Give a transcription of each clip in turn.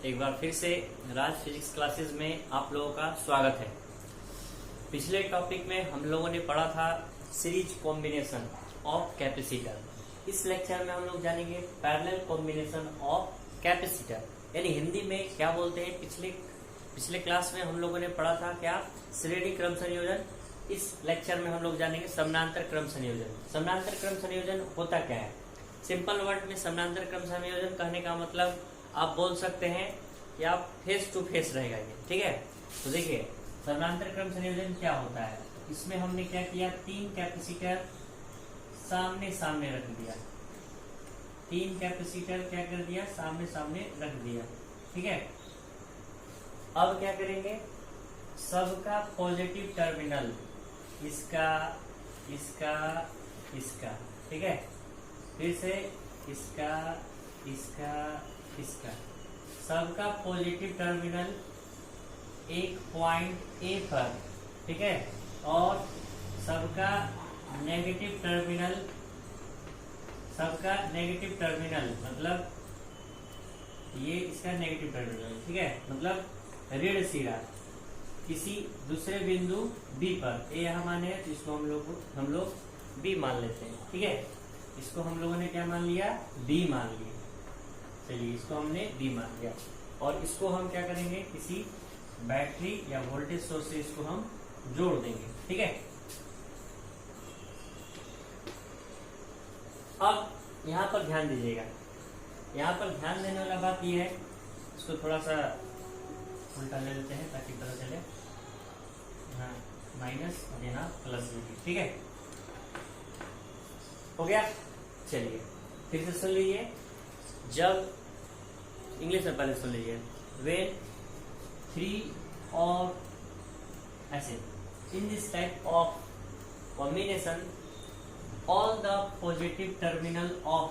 एक बार फिर से राज फिजिक्स क्लासेस में आप लोगों का स्वागत है। पिछले टॉपिक में हम लोगों ने पढ़ा था सीरीज कॉम्बिनेशन ऑफ कैपेसिटर। इस लेक्चर में हम लोग जानेंगे पैरेलल कॉम्बिनेशन ऑफ कैपेसिटर, यानी हिंदी में क्या बोलते हैं। पिछले क्लास में हम लोगों ने पढ़ा था क्या, श्रेणी क्रम संयोजन। इस लेक्चर में हम लोग जानेंगे समानांतर क्रम संयोजन। समानांतर क्रम संयोजन होता क्या है? सिंपल वर्ड में समानांतर क्रम संयोजन कहने का मतलब आप बोल सकते हैं कि आप फेस टू फेस रहेगा ये, ठीक है। तो देखिए समानांतर क्रम संयोजन क्या होता है। इसमें हमने क्या किया, तीन कैपेसिटर सामने सामने रख दिया। तीन कैपेसिटर क्या कर दिया, सामने सामने रख दिया, ठीक है। अब क्या करेंगे, सबका पॉजिटिव टर्मिनल इसका इसका इसका, ठीक है। फिर से इसका इसका इसका, सबका पॉजिटिव टर्मिनल एक पॉइंट ए पर, ठीक है, और सबका नेगेटिव टर्मिनल मतलब ये इसका नेगेटिव टर्मिनल, ठीक है, मतलब ऋण सिरा किसी दूसरे बिंदु बी पर। ए यहाँ माने है तो इसको हम लोग बी मान लेते हैं, ठीक है। इसको हम लोगों ने क्या मान लिया, बी मान लिया। चलिए इसको हमने बी मान लिया और इसको हम क्या करेंगे, किसी बैटरी या वोल्टेज सोर्स से इसको हम जोड़ देंगे, ठीक है। अब यहाँ पर ध्यान दीजिएगा, यहाँ पर ध्यान देने वाला बात यह है, इसको थोड़ा सा उल्टा ले लेते हैं ताकि पता चले। हाँ, माइनस और यहाँ प्लस लीजिए, ठीक है, हो गया। चलिए फिर से सुन लीजिए, जब इंग्लिश में पहले सुन लीजिए। वेन थ्री और ऐसे in this type of combination all the positive terminal of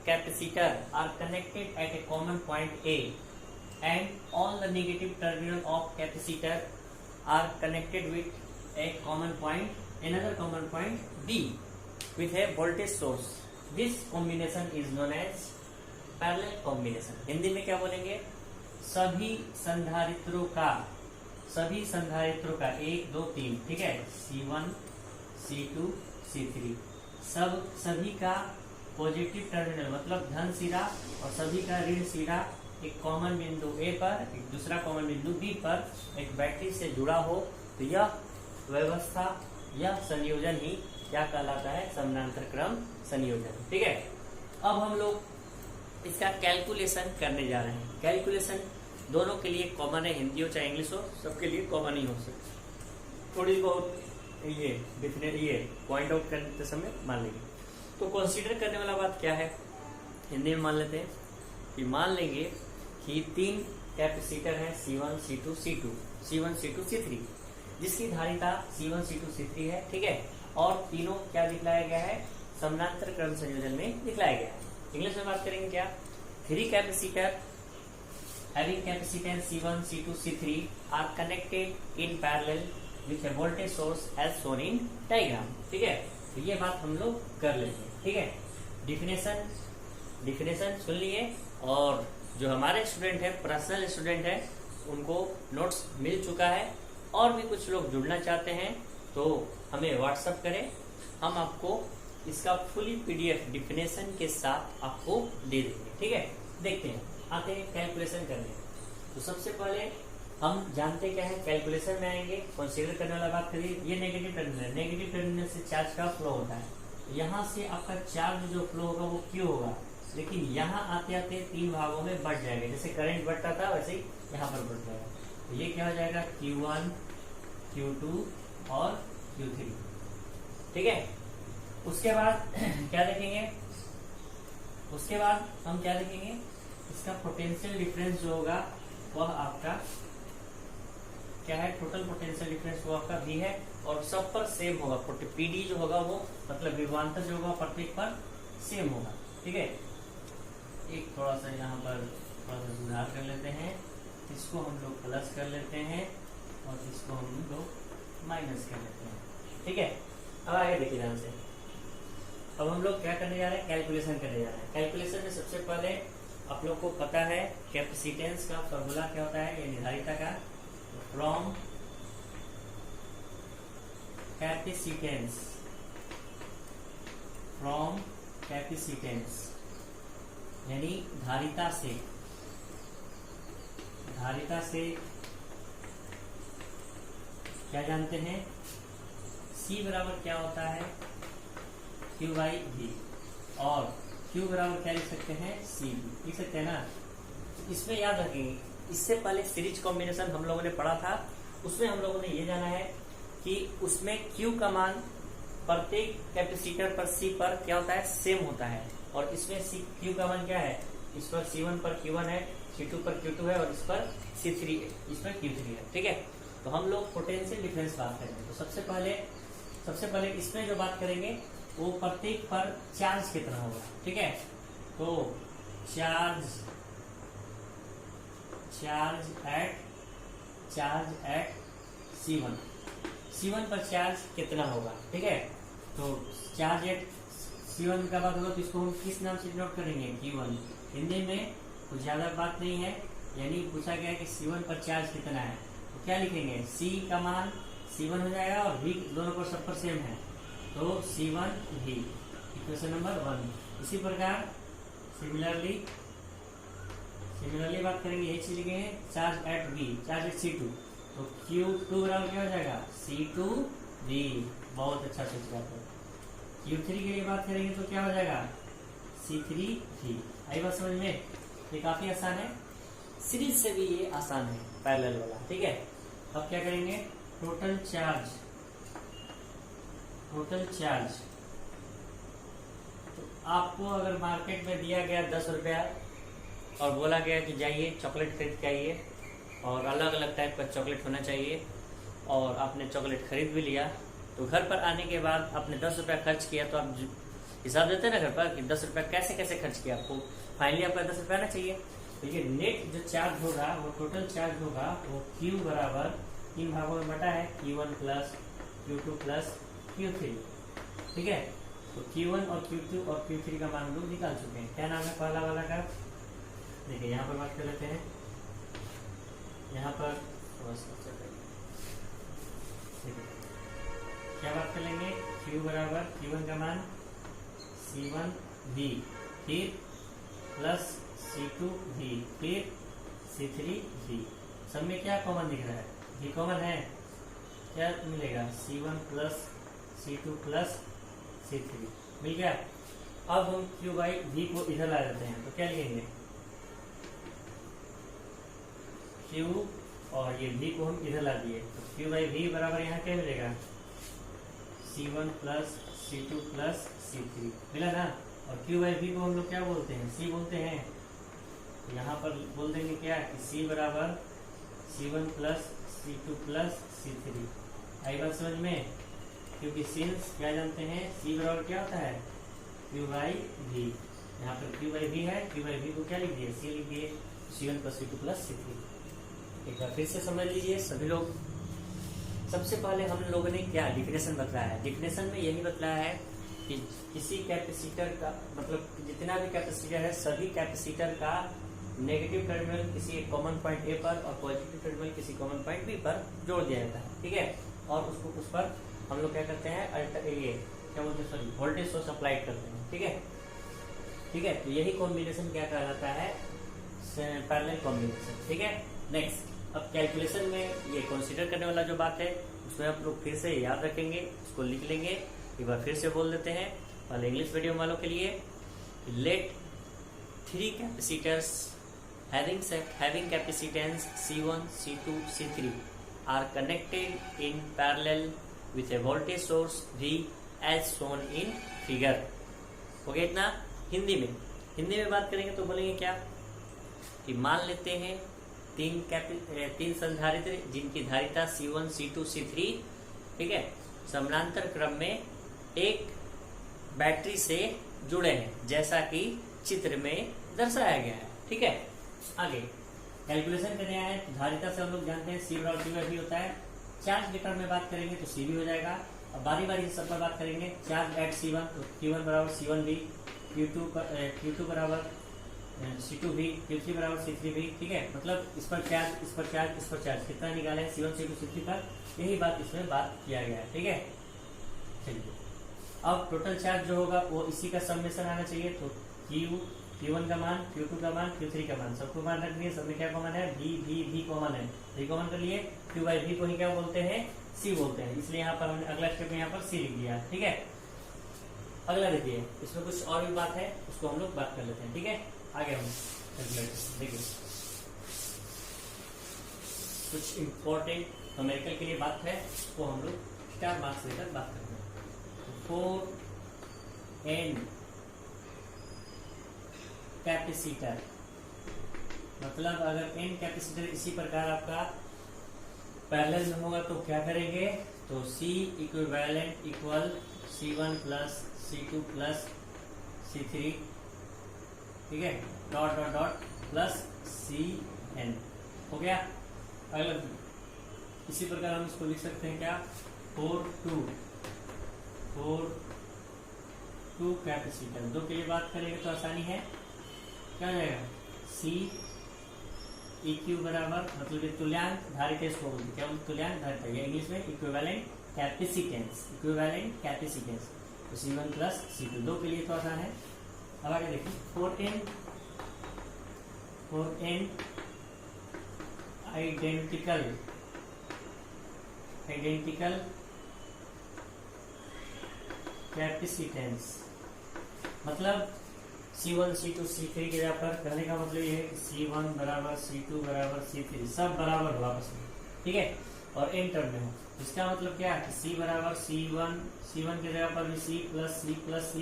capacitor are connected at a common point A and all the negative terminal of capacitor are connected with a common point, another common point B with a voltage source. This combination is known as parallel combination. Hindi में क्या बोलेंगे, सभी संधारित्रों का 1 2 3, ठीक है, C1 C2 C3 सभी का positive terminal मतलब धन सिरा और सभी का ऋण सिरा एक कॉमन बिंदु ए पर, एक दूसरा कॉमन बिंदु बी पर एक बैटरी से जुड़ा हो, तो यह व्यवस्था, यह संयोजन ही क्या कहलाता है, समानांतर क्रम संयोजन, ठीक है। अब हम लोग इसका कैलकुलेशन करने जा रहे हैं। कैलकुलेशन दोनों के लिए कॉमन है, हिंदी हो चाहे इंग्लिश हो, सबके लिए कॉमन ही हो सकती। थोड़ी बहुत ये पॉइंट आउट करते समय मान लेंगे। तो कंसीडर करने वाला बात क्या है, हिंदी में मान लेते हैं कि मान लेंगे कि तीन कैपेसिटर है C1 C2 C3 जिसकी धारिता C1 C2 C3 है, ठीक है, और तीनों क्या दिखलाया गया है, समानांतर क्रम संयोजन में दिखलाया गया है। इंग्लिश में बात करेंगे क्या, three capacitor having capacitance C1 C2 C3 are connected in parallel with a voltage source as shown in diagram, ठीक है। तो ये बात हम लोग कर लेते हैं, ठीक है। डिफिनेशन सुन लिए, और जो हमारे स्टूडेंट है, पर्सनल स्टूडेंट है, उनको नोट्स मिल चुका है, और भी कुछ लोग जुड़ना चाहते हैं तो हमें व्हाट्सएप करें, हम आपको इसका फुली PDF डिफिनेशन के साथ आपको दे देंगे, ठीक है। देखते हैं, आते हैं कैलकुलेशन करने। तो सबसे पहले हम जानते क्या है, कैलकुलेशन में आएंगे, कंसीडर करने वाला बात करिए। ये नेगेटिव टर्मिनल से चार्ज का फ्लो होता है, यहाँ से आपका चार्ज जो फ्लो होगा वो Q होगा, लेकिन यहाँ आते आते तीन भागों में बढ़ जाएगा। जैसे करंट बढ़ता था वैसे ही यहाँ पर बढ़ जाएगा। तो ये क्या हो जाएगा, Q1 Q2 और Q3, ठीक है। उसके बाद क्या देखेंगे, उसके बाद हम क्या देखेंगे, इसका पोटेंशियल डिफरेंस जो होगा वह आपका क्या है, टोटल पोटेंशियल डिफरेंस वो आपका भी है, और सब पर सेम होगा। PD जो होगा वो मतलब विभवांतर जो होगा प्रत्येक पर सेम होगा, ठीक है। एक थोड़ा सा यहाँ पर थोड़ा सा सुधार कर लेते हैं, इसको हम लोग प्लस कर लेते हैं और इसको हम लोग माइनस कर लेते हैं, ठीक है। अब आगे देखिए ध्यान से, अब हम लोग क्या करने जा रहे हैं, कैलकुलेशन करने जा रहे हैं। कैलकुलेशन में सबसे पहले आप लोग को पता है कैपेसिटेंस का फॉर्मूला क्या होता है, यानी धारिता का, फ्रॉम कैपेसिटेंस, फ्रॉम कैपेसिटेंस यानी धारिता से, धारिता से क्या जानते हैं, C बराबर क्या होता है, Q बाई V, और Q बराबर क्या लिख सकते हैं, C लिख सकते हैं ना। इसमें याद रखेंगे, इससे पहले सीरीज कॉम्बिनेशन हम लोगों ने पढ़ा था, उसमें हम लोगों ने ये जाना है कि उसमें Q का मान प्रत्येक कैपेसिटर पर C पर क्या होता है, सेम होता है, और इसमें Q का मान क्या है, इस पर C1 पर Q1 है, C2 पर Q2 है, और इस पर C3 है, इस पर Q3 है। ठीक है, तो हम लोग पोटेंशियल डिफरेंस बात करेंगे। तो सबसे पहले इसमें जो बात करेंगे वो प्रत्येक पर चार्ज कितना होगा। ठीक है, तो चार्ज एट C1 पर चार्ज कितना होगा। ठीक है, तो चार्ज एट C1 का बात होगा तो इसको हम किस नाम से नोट करेंगे, Q1। हिंदी में कुछ ज्यादा बात नहीं है, यानी पूछा गया कि C1 पर चार्ज कितना है, तो क्या लिखेंगे, C का मान C1 हो जाएगा, और V दोनों को सब पर सेम है, तो C1V, इक्वेशन नंबर 1। इसी प्रकार सिमिलरली बात करेंगे, यही चीज लिखेंगे, charge at V, charge at C2, तो Q2 बराबर क्या हो जाएगा, C2V। बहुत अच्छा सोच रहा था। Q3 के लिए बात करेंगे तो क्या हो जाएगा, C3V। आई बात समझ में, ये काफी आसान है, सीरीज से भी ये आसान है, पैरेलल वाला। ठीक है, अब क्या करेंगे, टोटल चार्ज, तो आपको अगर मार्केट में दिया गया 10 रुपया और बोला गया कि जाइए चॉकलेट खरीद के आइए, और अलग अलग टाइप का चॉकलेट होना चाहिए, और आपने चॉकलेट खरीद भी लिया, तो घर पर आने के बाद आपने 10 रुपया खर्च किया, तो आप हिसाब देते हैं ना घर पर कि 10 रुपया कैसे कैसे खर्च किया, आपको फाइनली आपका 10 रुपया आना चाहिए। तो ये नेट जो चार्ज होगा, वो टोटल चार्ज होगा, वो Q बराबर 3 भागों में बटा है, Q1 plus Q2 plus Q3। ठीक है, तो Q1 और Q2 और Q3 का मान लोग निकाल चुके हैं। क्या नाम है पहला वाला का, देखिए यहाँ पर बात कर लेते हैं, यहाँ पर क्या बात कर लेंगे, Q बराबर Q1 का मान C1V, फिर प्लस C2V, फिर C3V। सब में क्या कॉमन दिख रहा है, V कॉमन है, क्या मिलेगा, C1 plus C2 plus C3 मिल गया। अब हम Q बाई V को इधर ला देते हैं, तो क्या लिखेंगे, Q और ये V को हम इधर ला दिए, तो Q बाई V बराबर यहाँ क्या मिलेगा, C1 plus C2 plus C3 मिला ना। और Q बाई V को हम लोग क्या बोलते हैं, C बोलते हैं, तो यहाँ पर बोल देंगे क्या कि C बराबर C1 plus C2 plus C3। आई बात समझ में, क्योंकि सिंस क्या जानते हैं, C बराबर क्या होता है, Q बाई V। यहाँ पर Q बाई V है, Q बाई V को क्या लिख दिए, C लिख दिए, C1 plus C2 plus C3। एक बार फिर से समझ लीजिए सभी लोग। सबसे पहले हम लोगों ने क्या डिफिनेशन बतलाया है, डिफिनेशन में यही बतलाया है कि किसी कैपेसिटर का मतलब जितना भी कैपेसिटर है, सभी कैपेसिटर का नेगेटिव टर्मिनल किसी एक कॉमन पॉइंट ए पर और पॉजिटिव टर्मिनल किसी कॉमन पॉइंट बी पर जोड़ दिया जाता है। ठीक है, और उसको उस पर हम लोग क्या करते हैं, ये क्या बोलते हैं, सॉरी, वोल्टेज सोर्स अप्लाई करते हैं। ठीक है, ठीक है, तो यही कॉम्बिनेशन क्या कहलाता है, पैरेलल कॉम्बिनेशन। ठीक है, नेक्स्ट, अब कैलकुलेशन में ये कंसीडर करने वाला जो बात है उसमें आप लोग फिर से याद रखेंगे, उसको लिख लेंगे। एक बार फिर से बोल देते हैं, पहले इंग्लिश मीडियम वालों के लिए, let 3 capacitors having capacitance C1, C2, C3 are connected in parallel with a voltage source V as shown in figure। हो गया इतना। हिंदी में बात करेंगे तो बोलेंगे क्या कि मान लेते हैं तीन संधारित्र जिनकी धारिता C1, C2, C3, ठीक है, समानांतर क्रम में एक बैटरी से जुड़े हैं, जैसा कि चित्र में दर्शाया गया है। ठीक है, आगे कैलकुलेशन करने आए तो धारिता से हम लोग जानते हैं C बराबर Q बाई V होता है। चार्ज मीटर में बात करेंगे तो C भी हो जाएगा। अब बारी बारी से सब पर बात करेंगे। चार्ज एट C1 तो Q1 बराबर C1V, Q2 बराबर C2 भी, Q3 बराबर C3 भी, ठीक है। मतलब इस पर चार्ज, इस पर चार्ज, इस पर चार्ज कितना निकाले हैं C1 C2 C3 पर, यही बात इसमें बात किया गया है, ठीक है। चलिए अब टोटल चार्ज जो होगा वो इसी का समेशन आना चाहिए। तो Q1 का मान, Q2 का मान, Q3 का मान, सबको मान रख दिए। सब में क्या कॉमन है, V कॉमन है, V कॉमन कर लिए। Q बाई V को ही क्या बोलते हैं, C बोलते हैं, इसलिए यहाँ पर हमने अगला स्टेप में यहाँ पर C लिख दिया, ठीक है। अगला देखिए, इसमें कुछ और भी बात है, उसको हम लोग बात कर लेते हैं, ठीक है। आगे हम देखिए कुछ इम्पोर्टेंट न्यूमेरिकल के लिए बात है, उसको हम लोग स्टार मार्क्स लेकर बात करते हैं। 4n कैपेसिटर, मतलब अगर n कैपेसिटर इसी प्रकार आपका पैरेलल में होगा तो क्या करेंगे, तो C equivalent equal C1 plus C2 plus C3, ठीक है, dot dot dot plus Cn हो गया। अगला इसी प्रकार हम इसको लिख सकते हैं क्या, 4 कैपेसिटर, दो के लिए बात करेंगे तो आसानी है, क्या हो जाएगा, C EQ बराबर, मतलब ये तुल्यांक धारिता इसको बोलते हैं, क्या बोलते, तुल्यांक धारिता, या इंग्लिश में इक्विवेलेंट कैपेसिटेंस, इक्विवेलेंट कैपेसिटेंस। तो C1 प्लस C2, दो के लिए तो आसान है। अब आगे देखिए 4n आइडेंटिकल कैपेसिटेंस, मतलब C1 C2 C3 के जगह पर कहने का मतलब ये है कि C1 बराबर C2 बराबर C3 सब बराबर हो आपस में, ठीक है, और n टर्म में हो। इसका मतलब क्या है कि C बराबर C1 की जगह पर भी C plus C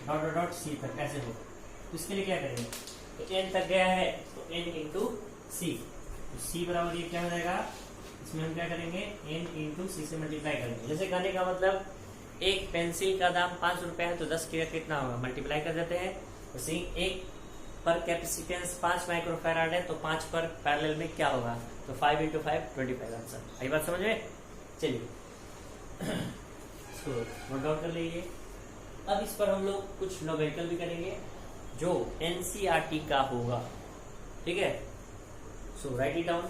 dot dot dot C तक ऐसे हो। तो इसके लिए क्या करेंगे, तो n तक गया है तो n इंटू C, तो C बराबर ये क्या हो जाएगा, इसमें हम क्या करेंगे, n इंटू C से मल्टीप्लाई करेंगे। जैसे कहने का मतलब एक पेंसिल का दाम 5 रुपए है तो 10 का कितना होगा, मल्टीप्लाई कर देते हैं। वैसे एक पर कैपेसिटेंस 5 माइक्रोफैराड है तो 5 पर पैरेलल में क्या होगा, तो 5 इंटू 5 25 आंसर। आई बात समझ में, चलिए इसको नोट डाउन कर लीजिए। अब इस पर हम लोग कुछ न्यूमेरिकल भी करेंगे जो NCERT का होगा, ठीक है। सो राइट इट डाउन।